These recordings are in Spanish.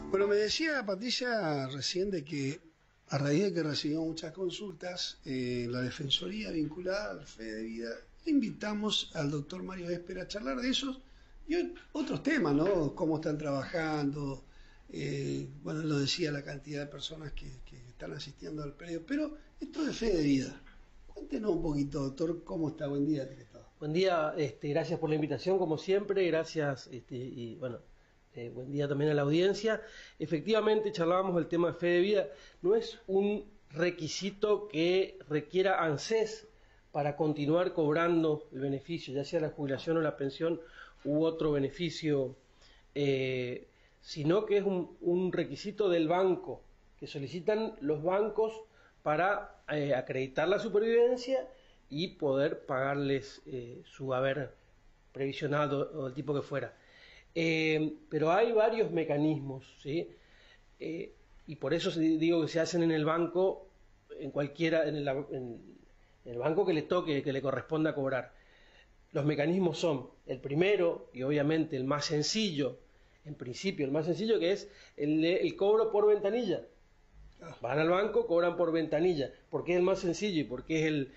Bueno, me decía Patricia recién de que a raíz de que recibió muchas consultas, la Defensoría vinculada al Fe de Vida, le invitamos al doctor Mario Esper a charlar de esos y otros temas, ¿no? Cómo están trabajando, bueno, él lo decía, la cantidad de personas que están asistiendo al predio, pero esto de Fe de Vida. Cuéntenos un poquito, doctor, ¿cómo está? Buen día, ¿qué tal? Buen día, gracias por la invitación, como siempre, gracias, buen día también a la audiencia. Efectivamente, charlábamos del tema de Fe de Vida, no es un requisito que requiera ANSES para continuar cobrando el beneficio, ya sea la jubilación o la pensión u otro beneficio, sino que es un requisito del banco, que solicitan los bancos para acreditar la supervivencia y poder pagarles su haber previsionado o el tipo que fuera. Pero hay varios mecanismos, ¿sí? Y por eso digo que se hacen en el banco, en cualquiera, en el banco que le toque, que le corresponda cobrar. Los mecanismos son el primero, y obviamente el más sencillo, en principio el más sencillo, que es el cobro por ventanilla. Van al banco, cobran por ventanilla, porque es el más sencillo y porque es el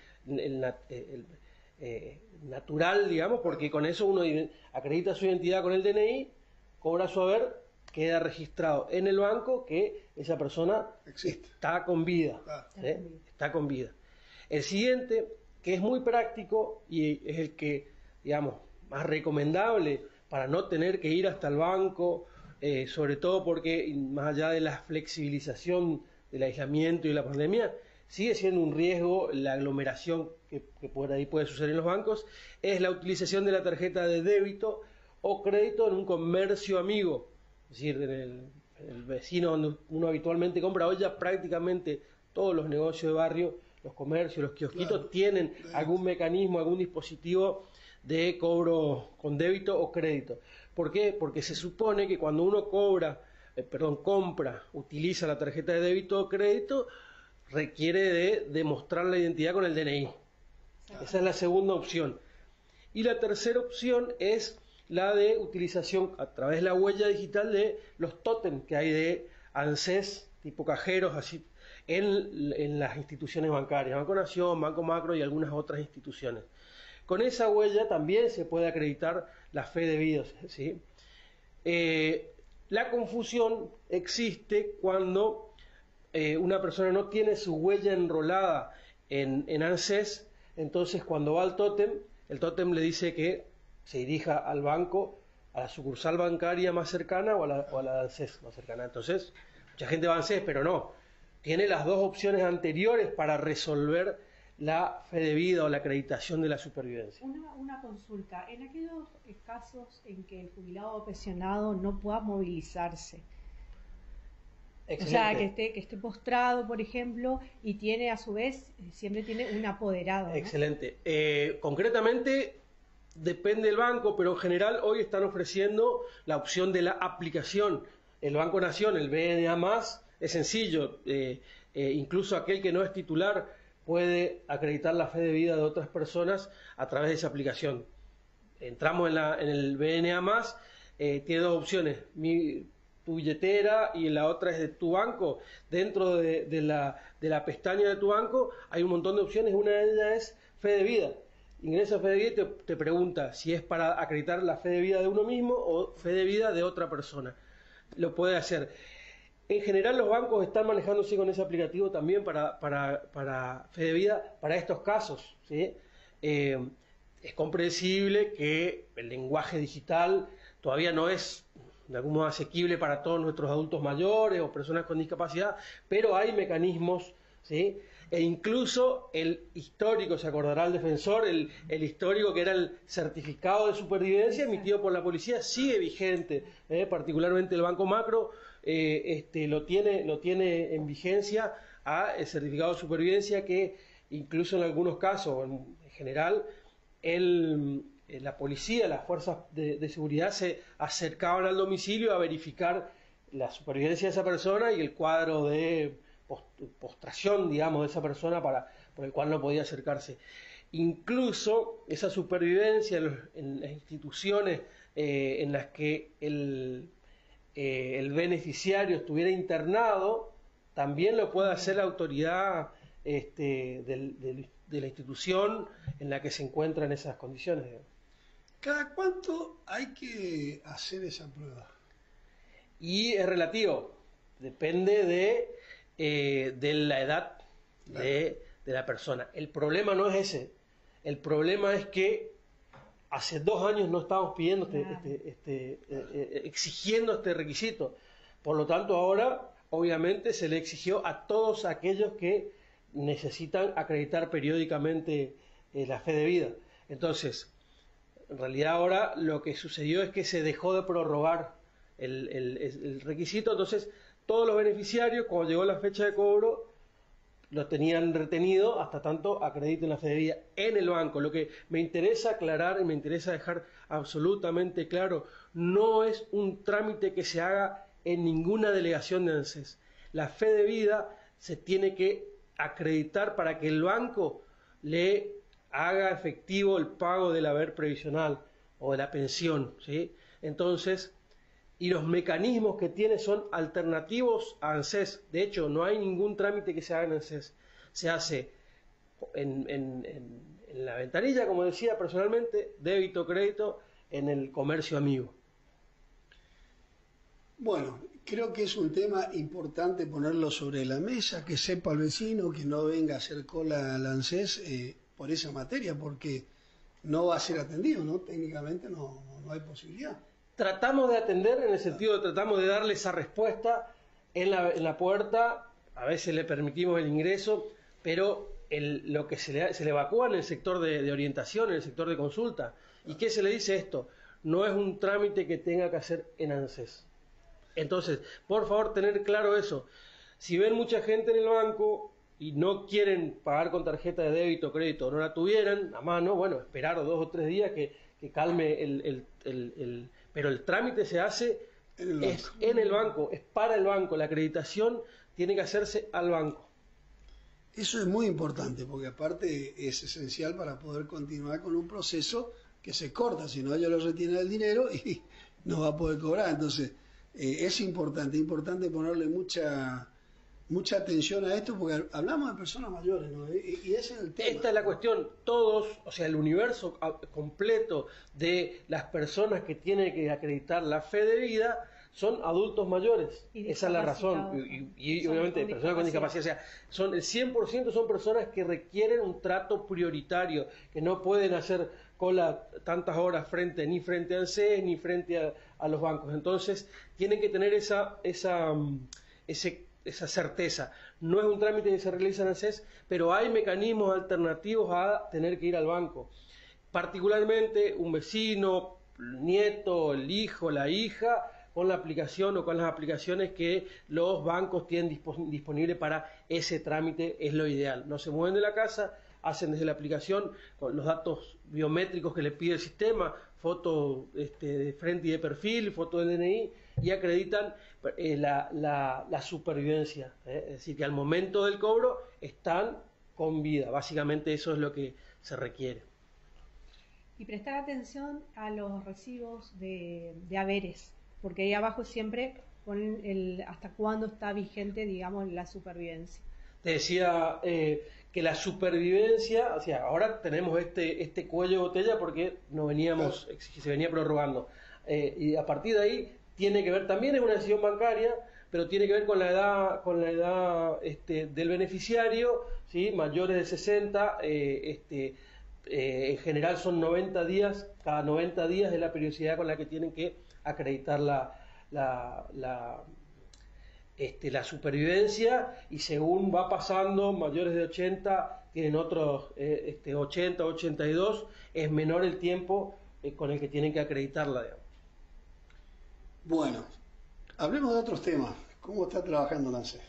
natural, digamos, porque con eso uno acredita su identidad con el DNI, cobra su haber, queda registrado en el banco que esa persona está con vida. Está con vida. El siguiente, que es muy práctico y es el que, digamos, más recomendable para no tener que ir hasta el banco, sobre todo porque más allá de la flexibilización del aislamiento y la pandemia, sigue siendo un riesgo la aglomeración que por ahí puede suceder en los bancos, es la utilización de la tarjeta de débito o crédito en un comercio amigo, es decir, en el vecino donde uno habitualmente compra. Hoy ya prácticamente todos los negocios de barrio, los comercios, los kiosquitos, tienen algún mecanismo, algún dispositivo de cobro con débito o crédito. ¿Por qué? Porque se supone que cuando uno compra, utiliza la tarjeta de débito o crédito, requiere de demostrar la identidad con el DNI. Esa es la segunda opción. Y la tercera opción es la de utilización a través de la huella digital de los tótem que hay de ANSES, tipo cajeros, así, en las instituciones bancarias, Banco Nación, Banco Macro y algunas otras instituciones. Con esa huella también se puede acreditar la fe de vida, ¿sí? La confusión existe cuando una persona no tiene su huella enrolada en ANSES, entonces cuando va al tótem, el tótem le dice que se dirija al banco, a la sucursal bancaria más cercana o a la ANSES más cercana. Entonces, mucha gente va a ANSES, pero no. Tiene las dos opciones anteriores para resolver la fe de vida o la acreditación de la supervivencia. Una consulta. En aquellos casos en que el jubilado o pensionado no pueda movilizarse, excelente. O sea, que esté postrado, por ejemplo, y tiene a su vez, siempre tiene un apoderado, ¿no? Excelente. Concretamente, depende del banco, pero en general hoy están ofreciendo la opción de la aplicación. El Banco Nación, el BNA+, es sencillo. Incluso aquel que no es titular puede acreditar la fe de vida de otras personas a través de esa aplicación. Entramos en el BNA+, tiene dos opciones, tu billetera y la otra es de tu banco. Dentro de la pestaña de tu banco hay un montón de opciones, una de ellas es fe de vida. Ingresa a fe de vida y te pregunta si es para acreditar la fe de vida de uno mismo o fe de vida de otra persona. Lo puede hacer. En general los bancos están manejándose con ese aplicativo también para fe de vida, para estos casos, ¿sí? Es comprensible que el lenguaje digital todavía no es de algún modo asequible para todos nuestros adultos mayores o personas con discapacidad, pero hay mecanismos, ¿sí? E incluso el histórico, se acordará el defensor, el histórico que era el certificado de supervivencia emitido por la policía, sigue vigente, particularmente el Banco Macro lo tiene en vigencia el certificado de supervivencia, que incluso en algunos casos, en general, la policía, las fuerzas de seguridad se acercaban al domicilio a verificar la supervivencia de esa persona y el cuadro de postración, digamos, de esa persona por el cual no podía acercarse. Incluso esa supervivencia en las instituciones en las que el beneficiario estuviera internado, también lo puede hacer la autoridad de la institución en la que se encuentra en esas condiciones. ¿Cada cuánto hay que hacer esa prueba? Y es relativo, depende de la edad de la persona. El problema no es ese, el problema es que hace 2 años no estábamos pidiendo exigiendo este requisito. Por lo tanto, ahora obviamente se le exigió a todos aquellos que necesitan acreditar periódicamente la fe de vida. Entonces, en realidad ahora lo que sucedió es que se dejó de prorrogar el requisito. Entonces, todos los beneficiarios, cuando llegó la fecha de cobro, lo tenían retenido hasta tanto acrediten la fe de vida en el banco. Lo que me interesa aclarar y me interesa dejar absolutamente claro, no es un trámite que se haga en ninguna delegación de ANSES. La fe de vida se tiene que acreditar para que el banco le haga efectivo el pago del haber previsional o de la pensión, ¿sí? Entonces, y los mecanismos que tiene son alternativos a ANSES. De hecho, no hay ningún trámite que se haga en ANSES. Se hace en la ventanilla, como decía personalmente, débito, crédito, en el comercio amigo. Bueno, creo que es un tema importante ponerlo sobre la mesa, que sepa el vecino, que no venga a hacer cola al ANSES por esa materia, porque no va a ser atendido, ¿no? Técnicamente no hay posibilidad. Tratamos de atender en el sentido de tratamos de darle esa respuesta en la puerta, a veces le permitimos el ingreso, pero lo que se le evacúa en el sector de orientación, en el sector de consulta. ¿Y qué se le dice esto? No es un trámite que tenga que hacer en ANSES. Entonces, por favor, tener claro eso. Si ven mucha gente en el banco y no quieren pagar con tarjeta de débito o crédito, no la tuvieran a mano, bueno, esperar 2 o 3 días que calme pero el trámite se hace en el banco, es para el banco, la acreditación tiene que hacerse al banco. Eso es muy importante, porque aparte es esencial para poder continuar con un proceso que se corta, si no ellos lo retienen el dinero y no va a poder cobrar. Entonces, es importante ponerle mucha atención a esto, porque hablamos de personas mayores, ¿no? Y ese es el tema. Esta es la cuestión, todos, o sea, el universo completo de las personas que tienen que acreditar la fe de vida son adultos mayores, esa es la razón, y obviamente personas con discapacidad, o sea, el 100% son personas que requieren un trato prioritario, que no pueden hacer cola tantas horas ni frente a ANSES ni frente a los bancos. Entonces tienen que tener esa certeza. No es un trámite que se realiza en ANSES, pero hay mecanismos alternativos a tener que ir al banco. Particularmente un vecino, el nieto, el hijo, la hija, con la aplicación o con las aplicaciones que los bancos tienen disponible para ese trámite es lo ideal. No se mueven de la casa, hacen desde la aplicación con los datos biométricos que le pide el sistema, foto de frente y de perfil, foto del DNI, y acreditan la supervivencia. Es decir, que al momento del cobro están con vida. Básicamente eso es lo que se requiere. Y prestar atención a los recibos de haberes, porque ahí abajo siempre ponen hasta cuándo está vigente, digamos, la supervivencia. Te decía que la supervivencia, o sea, ahora tenemos este cuello de botella porque se venía prorrogando. Y a partir de ahí tiene que ver, también es una decisión bancaria, pero tiene que ver con la edad del beneficiario, ¿sí? Mayores de 60, en general son 90 días, cada 90 días es la periodicidad con la que tienen que acreditar la supervivencia, y según va pasando, mayores de 80 tienen otros 80, 82, es menor el tiempo con el que tienen que acreditarla, digamos. Bueno, hablemos de otros temas. ¿Cómo está trabajando la ANSES?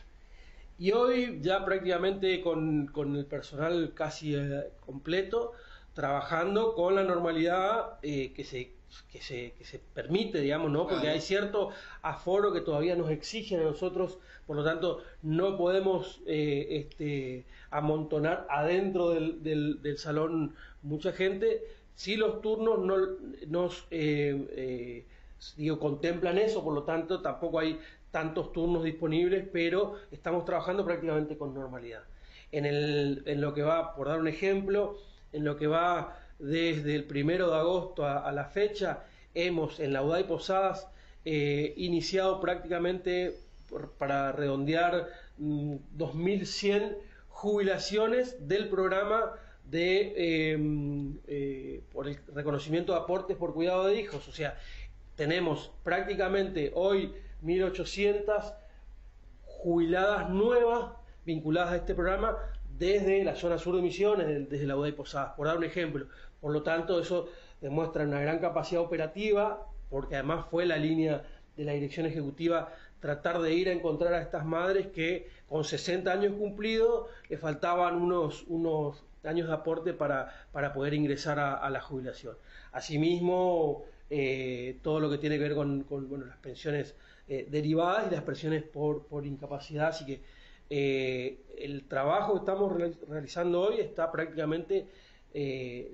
Y hoy ya prácticamente con el personal casi completo, trabajando con la normalidad que se permite, digamos, ¿no? Porque hay cierto aforo que todavía nos exigen a nosotros, por lo tanto no podemos amontonar adentro del salón mucha gente. Si los turnos nos contemplan eso, por lo tanto tampoco hay tantos turnos disponibles, pero estamos trabajando prácticamente con normalidad. En lo que va, por dar un ejemplo, en lo que va desde el 1 de agosto a la fecha, hemos en la UDAI Posadas iniciado prácticamente, para redondear, 2.100 jubilaciones del programa por el reconocimiento de aportes por cuidado de hijos. O sea, tenemos prácticamente hoy 1.800 jubiladas nuevas vinculadas a este programa desde la zona sur de Misiones, desde la UDAI Posadas, por dar un ejemplo. Por lo tanto, eso demuestra una gran capacidad operativa, porque además fue la línea de la dirección ejecutiva tratar de ir a encontrar a estas madres que con 60 años cumplidos le faltaban unos años de aporte para poder ingresar a la jubilación. Asimismo, todo lo que tiene que ver con las pensiones derivadas y las pensiones por incapacidad. Así que el trabajo que estamos realizando hoy está prácticamente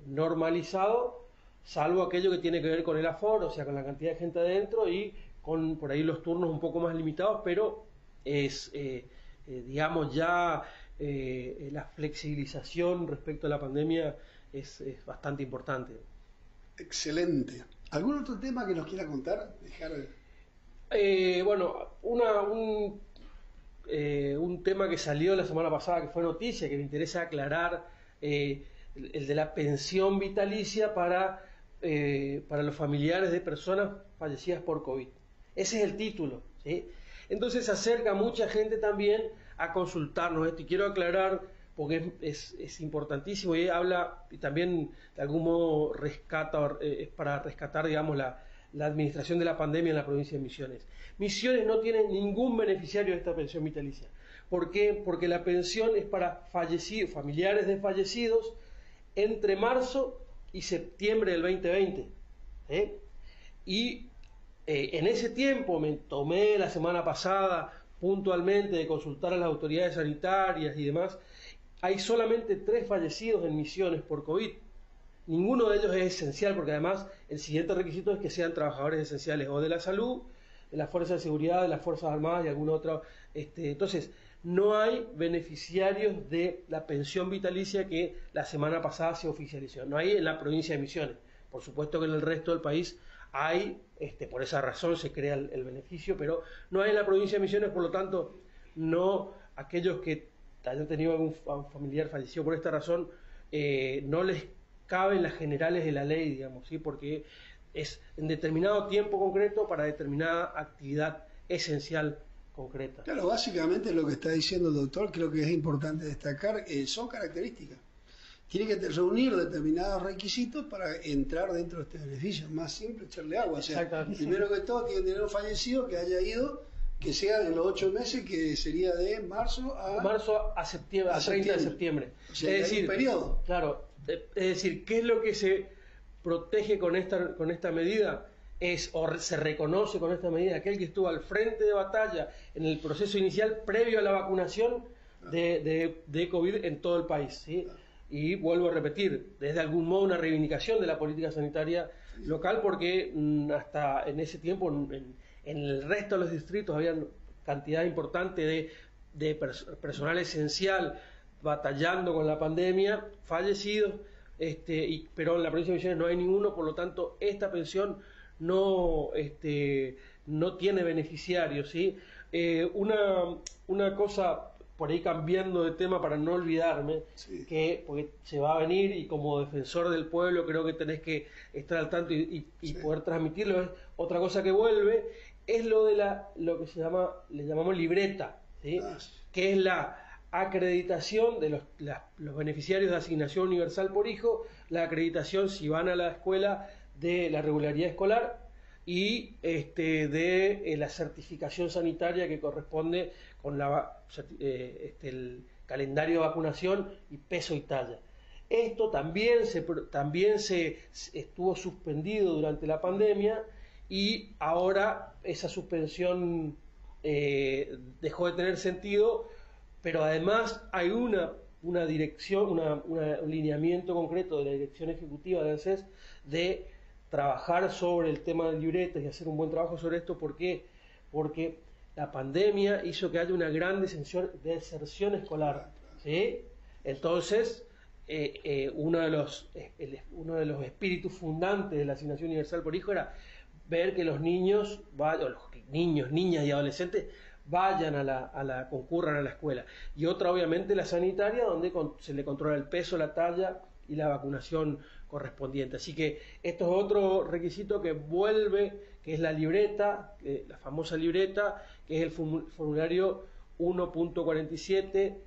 normalizado, salvo aquello que tiene que ver con el aforo, o sea, con la cantidad de gente adentro, y con por ahí los turnos un poco más limitados, pero es, digamos, ya la flexibilización respecto a la pandemia es bastante importante. Excelente. ¿Algún otro tema que nos quiera contar? Bueno, un tema que salió la semana pasada, que fue noticia, que me interesa aclarar, el de la pensión vitalicia para los familiares de personas fallecidas por COVID. Ese es el título, ¿sí? Entonces se acerca mucha gente también a consultarnos esto, y quiero aclarar, porque es importantísimo, y habla, y también de algún modo rescata, es para rescatar, digamos, la administración de la pandemia en la provincia de Misiones. Misiones no tiene ningún beneficiario de esta pensión vitalicia. ¿Por qué? Porque la pensión es para familiares de fallecidos entre marzo y septiembre del 2020. Y en ese tiempo me tomé la semana pasada puntualmente de consultar a las autoridades sanitarias y demás. Hay solamente 3 fallecidos en Misiones por COVID. Ninguno de ellos es esencial, porque además el siguiente requisito es que sean trabajadores esenciales o de la salud, de las fuerzas de seguridad, de las Fuerzas Armadas y alguna otra. Entonces, no hay beneficiarios de la pensión vitalicia que la semana pasada se oficializó. No hay en la provincia de Misiones. Por supuesto que en el resto del país hay, por esa razón se crea el beneficio, pero no hay en la provincia de Misiones. Por lo tanto, no, aquellos que hayan tenido algún familiar fallecido por esta razón, no les caben las generales de la ley, digamos, ¿sí? Porque es en determinado tiempo concreto para determinada actividad esencial concreta. Claro, básicamente lo que está diciendo el doctor, creo que es importante destacar, son características. Tiene que reunir determinados requisitos para entrar dentro de este beneficio. Más simple, echarle agua. O sea, primero que todo, tiene que tener un fallecido que haya ido, que sea en los 8 meses, que sería de marzo a septiembre, a 30 de septiembre. O sea, es decir, un periodo. Claro, es decir, ¿qué es lo que se protege con esta medida? O se reconoce con esta medida aquel que estuvo al frente de batalla en el proceso inicial previo a la vacunación de COVID en todo el país, ¿sí? Y vuelvo a repetir, desde algún modo una reivindicación de la política sanitaria local, porque hasta en ese tiempo en el resto de los distritos había cantidad importante de personal esencial batallando con la pandemia, fallecidos, pero en la provincia de Misiones no hay ninguno. Por lo tanto, esta pensión no tiene beneficiarios, ¿sí? Una cosa, por ahí cambiando de tema para no olvidarme, sí, porque se va a venir, y como defensor del pueblo creo que tenés que estar al tanto y sí, poder transmitirlo. Es otra cosa que vuelve, es lo que le llamamos libreta, ¿sí? Que es la acreditación de los beneficiarios de asignación universal por hijo, la acreditación si van a la escuela de la regularidad escolar, y de la certificación sanitaria que corresponde con el calendario de vacunación y peso y talla. Esto también se estuvo suspendido durante la pandemia, y ahora esa suspensión dejó de tener sentido, pero además hay una dirección, un lineamiento concreto de la dirección ejecutiva de ANSES de trabajar sobre el tema de libretas y hacer un buen trabajo sobre esto. ¿Por qué? Porque la pandemia hizo que haya una gran deserción escolar, ¿sí? Entonces, uno de los espíritus fundantes de la asignación universal por hijo era ver que los niños, niñas y adolescentes vayan concurran a la escuela. Y otra, obviamente, la sanitaria, donde se le controla el peso, la talla y la vacunación correspondiente. Así que esto es otro requisito que vuelve, que es la libreta, la famosa libreta, que es el formulario 1.47,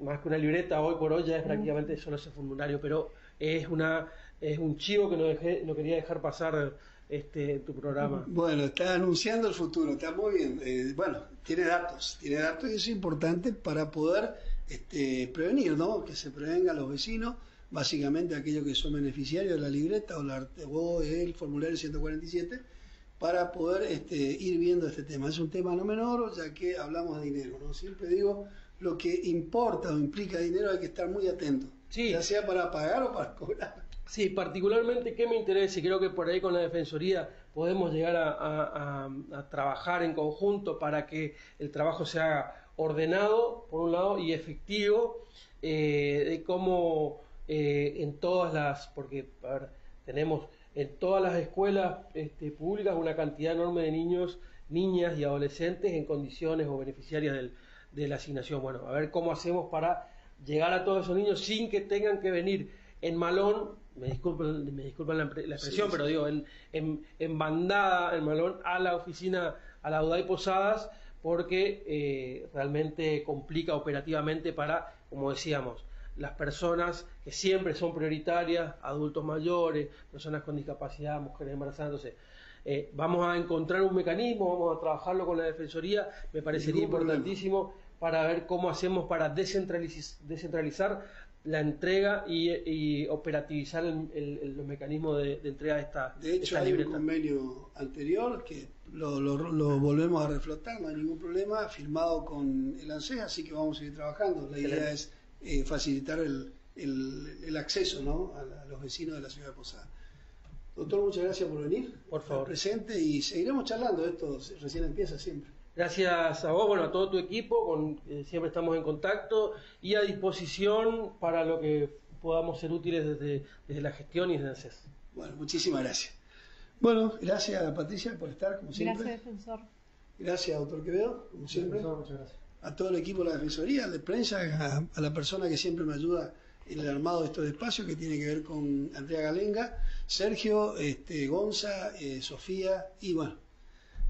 más que una libreta, hoy por hoy ya es prácticamente solo ese formulario, pero es un chivo que no quería dejar pasar en tu programa. Bueno, está anunciando el futuro, está muy bien. Bueno, tiene datos y eso es importante para poder prevenir, ¿no? Que se prevenga a los vecinos, básicamente aquellos que son beneficiarios de la libreta o el formulario 147, para poder ir viendo este tema. Es un tema no menor, ya que hablamos de dinero, ¿no? Siempre digo, lo que importa o implica dinero hay que estar muy atento, sí, ya sea para pagar o para cobrar. Sí, particularmente que me interesa, y creo que por ahí con la Defensoría podemos llegar a trabajar en conjunto para que el trabajo sea ordenado, por un lado, y efectivo, de cómo en todas las, porque a ver, tenemos en todas las escuelas públicas una cantidad enorme de niños, niñas y adolescentes en condiciones o beneficiarias de la asignación. Bueno, a ver cómo hacemos para llegar a todos esos niños sin que tengan que venir en malón, me disculpan la expresión, sí, pero digo, en bandada, en malón, a la oficina, a la UDAI Posadas, porque realmente complica operativamente para, como decíamos, las personas que siempre son prioritarias, adultos mayores, personas con discapacidad, mujeres embarazadas. Entonces, vamos a encontrar un mecanismo, vamos a trabajarlo con la Defensoría, me parecería importantísimo para ver cómo hacemos para descentralizar la entrega y operativizar los mecanismos de entrega de esta libreta. De hecho, hay un convenio anterior que lo volvemos a reflotar, no hay ningún problema, firmado con el ANSES, así que vamos a seguir trabajando. La idea es facilitar el acceso, ¿no?, a los vecinos de la ciudad de Posada. Doctor, muchas gracias por venir, por favor, presente, y seguiremos charlando. Esto recién empieza siempre. Gracias a vos, bueno, a todo tu equipo, siempre estamos en contacto y a disposición para lo que podamos ser útiles desde la gestión y desde ANSES. Bueno, muchísimas gracias. Bueno, gracias a Patricia por estar, como siempre. Gracias, Defensor. Gracias, doctor Quevedo, como siempre. Defensor, muchas gracias. A todo el equipo de la Defensoría, de prensa, a la persona que siempre me ayuda en el armado de estos espacios, que tiene que ver con Andrea Galenga, Sergio, Gonza, Sofía, y bueno,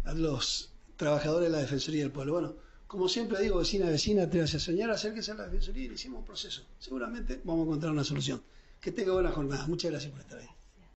a los trabajadores de la Defensoría del Pueblo. Bueno, como siempre digo, vecina, atrévase a soñar, acérquese a la Defensoría y le hicimos un proceso. Seguramente vamos a encontrar una solución. Que tenga buena jornada. Muchas gracias por estar ahí.